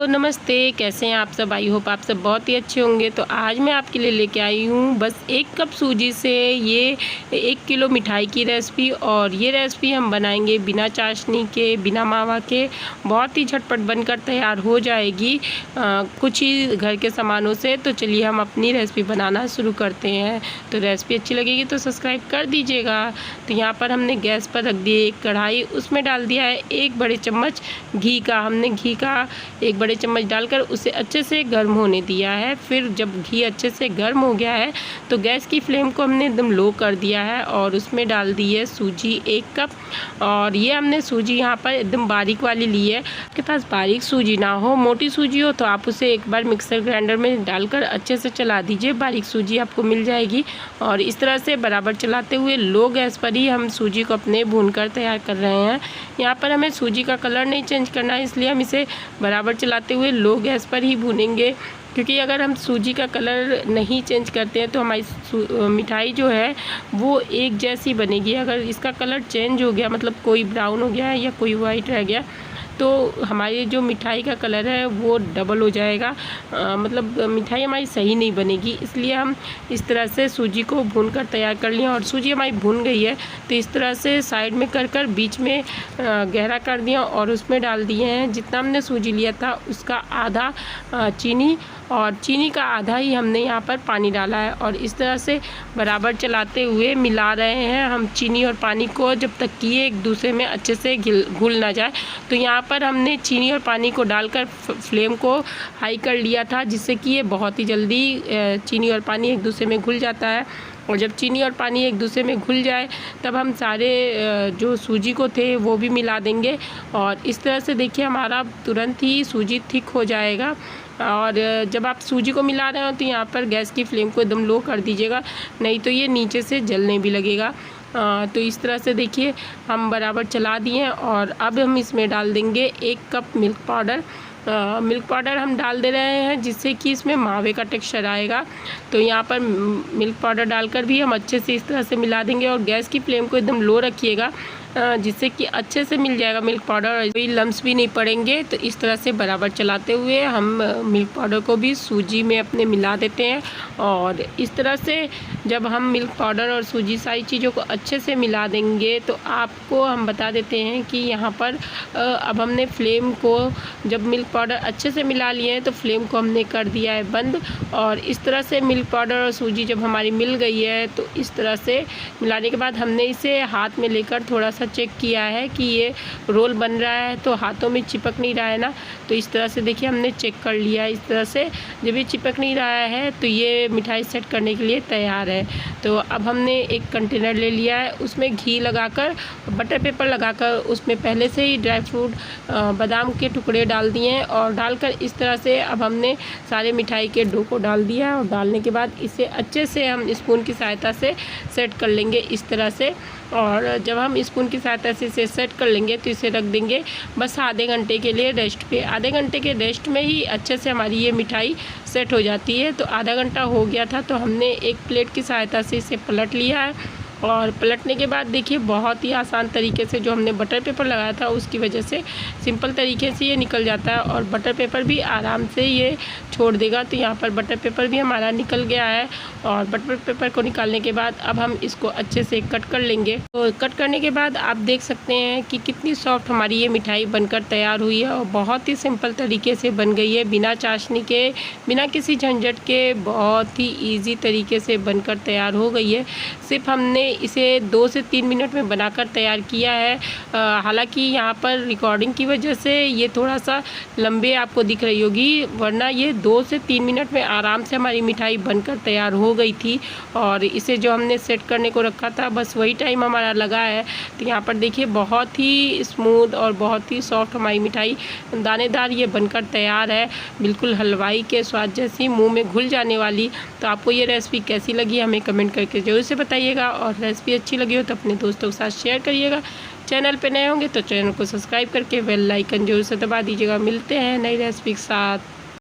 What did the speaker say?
तो नमस्ते, कैसे हैं आप सब। आई होप आप सब बहुत ही अच्छे होंगे। तो आज मैं आपके लिए लेके आई हूँ बस 1 कप सूजी से ये 1 किलो मिठाई की रेसिपी। और ये रेसिपी हम बनाएंगे बिना चाशनी के, बिना मावा के। बहुत ही झटपट बनकर तैयार हो जाएगी कुछ ही घर के सामानों से। तो चलिए हम अपनी रेसिपी बनाना शुरू करते हैं। तो रेसिपी अच्छी लगेगी तो सब्सक्राइब कर दीजिएगा। तो यहाँ पर हमने गैस पर रख दी एक कढ़ाई, उसमें डाल दिया है 1 बड़े चम्मच घी का। हमने घी का 1 बड़े चम्मच डालकर उसे अच्छे से गर्म होने दिया है। फिर जब घी अच्छे से गर्म हो गया है तो गैस की फ्लेम को हमने एकदम लो कर दिया है और उसमें डाल दी है सूजी 1 कप। और ये हमने सूजी यहाँ पर एकदम बारीक वाली ली है। आपके पास बारीक सूजी ना हो, मोटी सूजी हो, तो आप उसे एक बार मिक्सर ग्राइंडर में डालकर अच्छे से चला दीजिए, बारीक सूजी आपको मिल जाएगी। और इस तरह से बराबर चलाते हुए लो गैस पर ही हम सूजी को अपने भूनकर तैयार कर रहे हैं। यहाँ पर हमें सूजी का कलर नहीं चेंज करना है, इसलिए हम इसे बराबर चलाते हुए लो गैस पर ही भूनेंगे। क्योंकि अगर हम सूजी का कलर नहीं चेंज करते हैं तो हमारी मिठाई जो है वो एक जैसी बनेगी। अगर इसका कलर चेंज हो गया, मतलब कोई ब्राउन हो गया या कोई वाइट रह गया, तो हमारी जो मिठाई का कलर है वो डबल हो जाएगा। मतलब मिठाई हमारी सही नहीं बनेगी। इसलिए हम इस तरह से सूजी को भून कर तैयार कर लिया। और सूजी हमारी भून गई है तो इस तरह से साइड में कर कर बीच में गहरा कर दिया और उसमें डाल दिए हैं जितना हमने सूजी लिया था उसका आधा चीनी, और चीनी का आधा ही हमने यहाँ पर पानी डाला है। और इस तरह से बराबर चलाते हुए मिला रहे हैं हम चीनी और पानी को, जब तक कि ये एक दूसरे में अच्छे से घुल ना जाए। तो यहाँ पर हमने चीनी और पानी को डालकर फ्लेम को हाई कर लिया था, जिससे कि ये बहुत ही जल्दी चीनी और पानी एक दूसरे में घुल जाता है। और जब चीनी और पानी एक दूसरे में घुल जाए तब हम सारे जो सूजी को थे वो भी मिला देंगे। और इस तरह से देखिए हमारा तुरंत ही सूजी थिक हो जाएगा। और जब आप सूजी को मिला रहे हो तो यहाँ पर गैस की फ्लेम को एकदम लो कर दीजिएगा, नहीं तो ये नीचे से जलने भी लगेगा। तो इस तरह से देखिए हम बराबर चला दिए हैं। और अब हम इसमें डाल देंगे 1 cup milk powder. Milk powder हम डाल दे रहे हैं जिससे कि इसमें मावे का टेक्सचर आएगा। तो यहाँ पर मिल्क पाउडर डालकर भी हम अच्छे से इस तरह से मिला देंगे। और गैस की फ्लेम को एकदम लो रखिएगा, जिससे कि अच्छे से मिल जाएगा मिल्क पाउडर और कोई लम्स भी नहीं पड़ेंगे। तो इस तरह से बराबर चलाते हुए हम मिल्क पाउडर को भी सूजी में अपने मिला देते हैं। और इस तरह से जब हम मिल्क पाउडर और सूजी सारी चीज़ों को अच्छे से मिला देंगे तो आपको हम बता देते हैं कि यहाँ पर अब हमने फ्लेम को, जब मिल्क पाउडर अच्छे से मिला लिए हैं तो फ्लेम को हमने कर दिया है बंद। और इस तरह से मिल्क पाउडर और सूजी जब हमारी मिल गई है तो इस तरह से मिलाने के बाद हमने इसे हाथ में लेकर थोड़ा सा चेक किया है कि ये रोल बन रहा है, तो हाथों में चिपक नहीं रहा है ना। तो इस तरह से देखिए हमने चेक कर लिया है। इस तरह से जब ये चिपक नहीं रहा है तो ये मिठाई सेट करने के लिए तैयार है। तो अब हमने एक कंटेनर ले लिया है, उसमें घी लगाकर, बटर पेपर लगाकर उसमें पहले से ही ड्राई फ्रूट, बादाम के टुकड़े डाल दिए हैं। और डालकर इस तरह से अब हमने सारे मिठाई के डो को डाल दिया है। और डालने के बाद इसे अच्छे से हम स्पून की सहायता से सेट कर लेंगे इस तरह से। और जब हम स्पून की सहायता से इसे सेट कर लेंगे तो इसे रख देंगे बस आधे घंटे के लिए रेस्ट पे। आधे घंटे के रेस्ट में ही अच्छे से हमारी ये मिठाई सेट हो जाती है। तो आधा घंटा हो गया था तो हमने एक प्लेट की सहायता से इसे पलट लिया है। और पलटने के बाद देखिए बहुत ही आसान तरीके से, जो हमने बटर पेपर लगाया था उसकी वजह से सिंपल तरीके से ये निकल जाता है। और बटर पेपर भी आराम से ये छोड़ देगा। तो यहाँ पर बटर पेपर भी हमारा निकल गया है। और बटर पेपर को निकालने के बाद अब हम इसको अच्छे से कट कर लेंगे। तो कट करने के बाद आप देख सकते हैं कि कितनी सॉफ्ट हमारी ये मिठाई बनकर तैयार हुई है। और बहुत ही सिंपल तरीके से बन गई है, बिना चाशनी के, बिना किसी झंझट के, बहुत ही ईजी तरीके से बनकर तैयार हो गई है। सिर्फ हमने इसे 2 से 3 मिनट में बनाकर तैयार किया है। हालांकि यहाँ पर रिकॉर्डिंग की वजह से ये थोड़ा सा लंबे आपको दिख रही होगी, वरना ये 2 से 3 मिनट में आराम से हमारी मिठाई बनकर तैयार हो गई थी। और इसे जो हमने सेट करने को रखा था बस वही टाइम हमारा लगा है। तो यहाँ पर देखिए बहुत ही स्मूथ और बहुत ही सॉफ्ट हमारी मिठाई दानेदार ये बनकर तैयार है, बिल्कुल हलवाई के स्वाद जैसी, मुँह में घुल जाने वाली। तो आपको ये रेसिपी कैसी लगी हमें कमेंट करके ज़रूर से बताइएगा। और रेसिपी अच्छी लगी हो तो अपने दोस्तों के साथ शेयर करिएगा। चैनल पे नए होंगे तो चैनल को सब्सक्राइब करके बेल आइकन जरूर से दबा दीजिएगा। मिलते हैं नई रेसिपी के साथ।